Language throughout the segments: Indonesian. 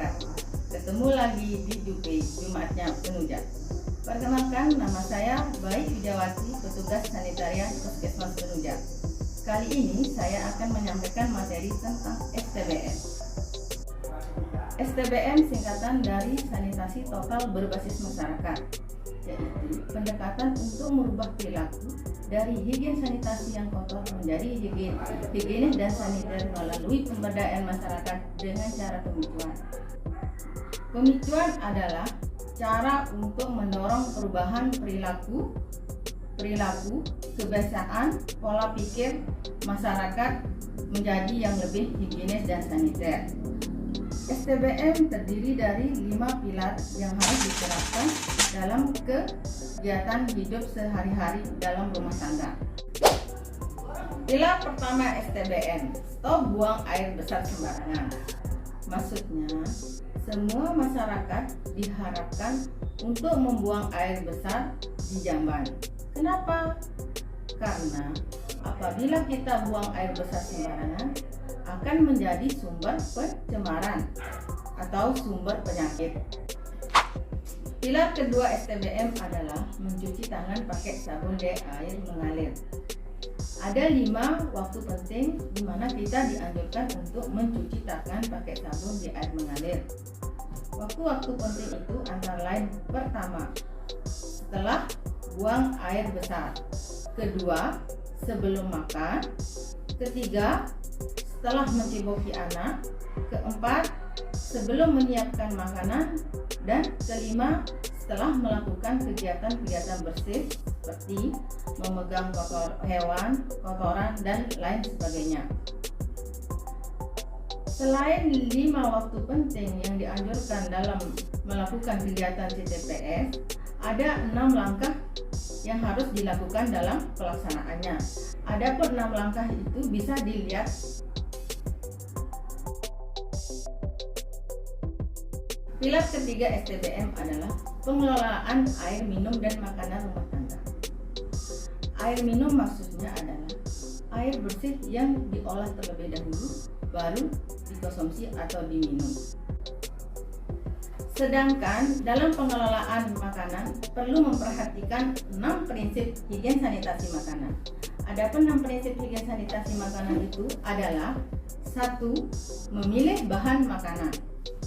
masyarakat. Ketemu lagi di Jupe, Jumatnya Penujat. Perkenalkan, nama saya Baik Widiawati, petugas sanitarian Puskesmas Penujat. Kali ini saya akan menyampaikan materi tentang STBM. STBM singkatan dari sanitasi total berbasis masyarakat, yaitu pendekatan untuk merubah perilaku dari higien sanitasi yang kotor menjadi higienis dan saniter melalui pemberdayaan masyarakat dengan cara pemicuan. Pemicuan adalah cara untuk mendorong perubahan perilaku, kebiasaan, pola pikir masyarakat menjadi yang lebih higienis dan saniter. STBM terdiri dari 5 pilar yang harus diterapkan dalam kegiatan hidup sehari-hari dalam rumah tangga. Pilar pertama STBM, stop buang air besar sembarangan. Maksudnya, semua masyarakat diharapkan untuk membuang air besar di jamban. Kenapa? Karena apabila kita buang air besar sembarangan, akan menjadi sumber pencemaran atau sumber penyakit. Pilar kedua STBM adalah mencuci tangan pakai sabun dan air mengalir. Ada 5 waktu penting di mana kita dianjurkan untuk mencuci tangan pakai sabun di air mengalir. Waktu-waktu penting itu antara lain: pertama, setelah buang air besar; kedua, sebelum makan; ketiga, setelah menciboki anak; keempat, sebelum menyiapkan makanan; dan kelima, setelah melakukan kegiatan-kegiatan bersih seperti memegang hewan, kotoran, dan lain sebagainya. Selain 5 waktu penting yang dianjurkan dalam melakukan kegiatan CTPS, ada 6 langkah yang harus dilakukan dalam pelaksanaannya. Adapun 6 langkah itu bisa dilihat. Pilar ketiga STBM adalah pengelolaan air minum dan makanan rumah tangga. Air minum maksudnya adalah air bersih yang diolah terlebih dahulu baru dikonsumsi atau diminum. Sedangkan dalam pengelolaan makanan perlu memperhatikan 6 prinsip higien sanitasi makanan. Adapun 6 prinsip higien sanitasi makanan itu adalah: 1. Memilih bahan makanan;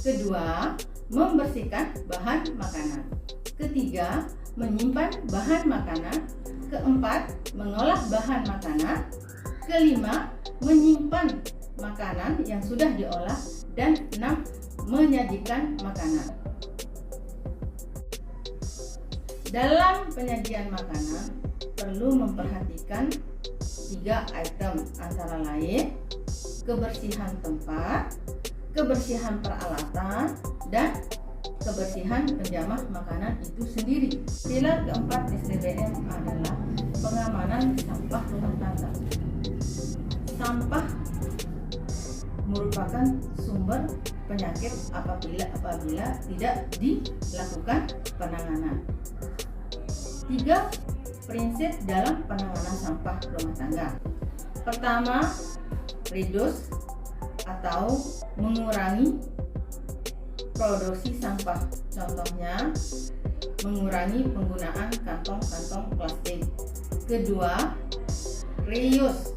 kedua, membersihkan bahan makanan; ketiga, menyimpan bahan makanan; keempat, mengolah bahan makanan; kelima, menyimpan makanan yang sudah diolah; dan 6. Menyajikan makanan. Dalam penyajian makanan perlu memperhatikan 3 item, antara lain kebersihan tempat, kebersihan peralatan, dan kebersihan penjamah makanan itu sendiri. Pilar keempat STBM adalah pengamanan sampah rumah tangga. Sampah merupakan sumber penyakit apabila tidak dilakukan penanganan. 3 prinsip dalam penanganan sampah rumah tangga. Pertama, reduce atau mengurangi produksi sampah. Contohnya, mengurangi penggunaan kantong-kantong plastik. Kedua, reuse.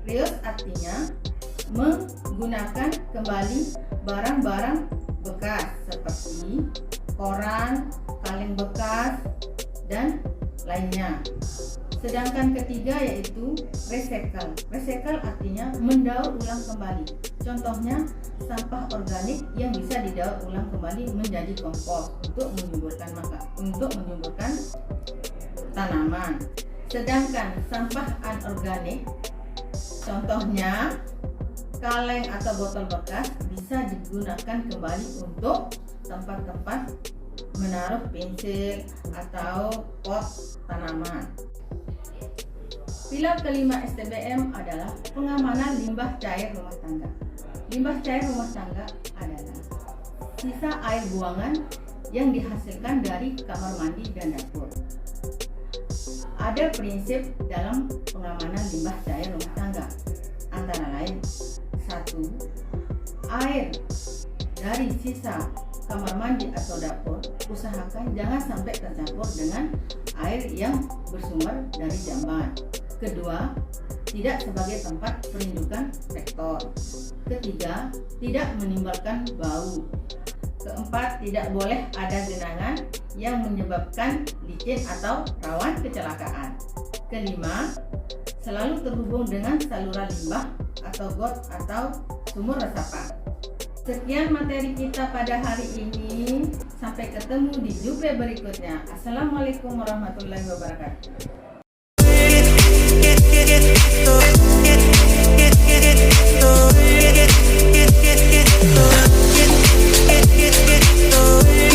Reuse artinya menggunakan kembali barang-barang bekas seperti koran, kaleng bekas, dan lainnya. Sedangkan ketiga yaitu recycle. Recycle artinya mendaur ulang kembali. Contohnya sampah organik yang bisa didaur ulang kembali menjadi kompos untuk menyuburkan tanaman. Sedangkan sampah anorganik, contohnya kaleng atau botol bekas, bisa digunakan kembali untuk tempat-tempat menaruh pensil atau pot tanaman. Pilar kelima STBM adalah pengamanan limbah cair rumah tangga. Limbah cair rumah tangga adalah sisa air buangan yang dihasilkan dari kamar mandi dan dapur. Ada prinsip dalam pengamanan limbah cair rumah tangga, antara lain: 1. Air dari sisa kamar mandi atau dapur, usahakan jangan sampai tercampur dengan air yang bersumber dari jamban. Kedua, tidak sebagai tempat perindukan vektor. Ketiga, tidak menimbulkan bau. Keempat, tidak boleh ada genangan yang menyebabkan licin atau rawan kecelakaan. Kelima, selalu terhubung dengan saluran limbah atau got atau sumur resapan. Sekian materi kita pada hari ini. Sampai ketemu di jumpa berikutnya. Assalamualaikum warahmatullahi wabarakatuh.